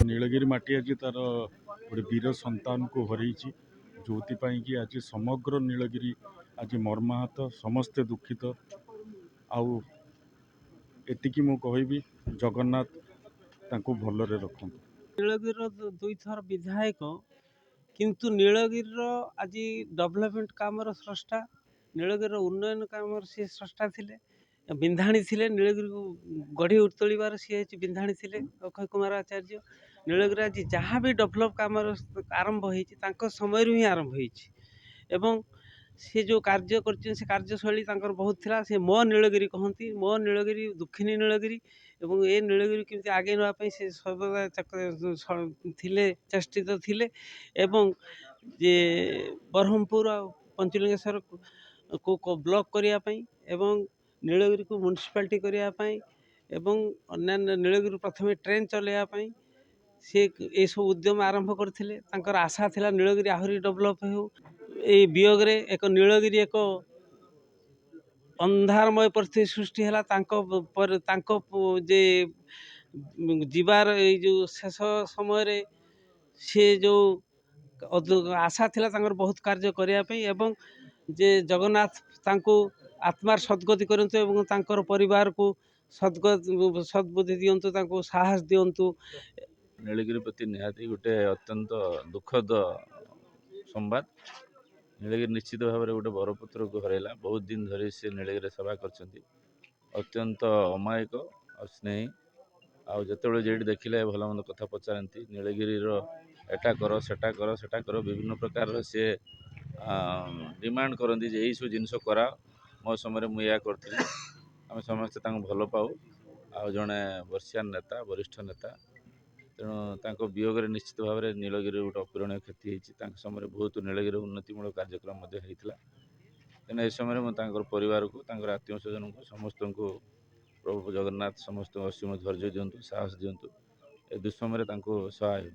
नीलगिरी माटी आज तार गोटे वीर संतान को हरई जो कि आज समग्र नीलगिरी आज मर्माहत समस्ते दुखित आउ एतिकी मु कहबी जगन्नाथ तांको भलरे रखु। नीलगिरी दुई थर विधायक किंतु नीलगिरी आज डेवलपमेंट काम स्रष्टा नीलगिरी उन्नयन काम सी स्रष्टा थिले बिंधाणी थिले नीलगिरी को गढ़ी उतोलिबार सी बिंधाणी थिले अक्षय कुमार आचार्य नीलगिरी आज जहाँ भी डेवलप काम आरंभ होती समय ही आरंभ होती सी जो कार्य कर कार्यशैली बहुत थिला से मो नीलगिरी कहती मो नीलगिरी दुखिनी नीलगिरी एवं ए नीलगिरी केमती आगे नापी से सर्वदा थिले चेष्टित थिले एवं जे ब्रह्मपुर पंचलिंगेश्वर को ब्लॉक करने एवं नीलगिरी को म्युनिसिपालिटी करने एवं अन्य नीलगिरी प्रथम ट्रेन चलैयापाई सी ये सब उद्यम आरंभ करते आशा थिला नीलगिरी आहरी डेवलप हो वियोगे एक नीलगिरी एक अंधारमय परिस्थिति सृष्टि है जे जीवार जो शेष समय सी जो आशा थिला बहुत कार्य करने एवं जे जगन्नाथ तांको आत्मार सद्गति करंतु एवं तांकर परिवार को सद्बुद्धि दियंतु तांको साहस दियंतु। नीलगिरी प्रति निहाती गोटे अत्यंत दुखद संवाद। नीलगिरी निश्चित भाव में गोटे बरपुत्र को हरैला बहुत दिन धरी से नीलगिरी सेवा करछंती अत्यंत अमायक और स्नेही आउ जिते जेठी देखिले भल मंद कथा पचारती नीलगिरी एटा कर सेटा कर विभिन्न प्रकार से डिमांड करती जे यही सब जिनस करा मो समय मुझे करी आम समस्ते भल पाऊ आ जड़े वर्षियान नेता वरिष्ठ नेता तेणु वियोग निश्चित भाव में नीलगिरी गोटे अपूरणीय क्षति होती समय बहुत नीलगिरी उन्नतिमूलक कार्यक्रम होता तेना यह समय मुझे परिवार को आत्मीय स्वजन को समस्त को प्रभु जगन्नाथ समस्त असीम धैर्य दिंतु साहस दिंतु ए दुस्समय सहाय।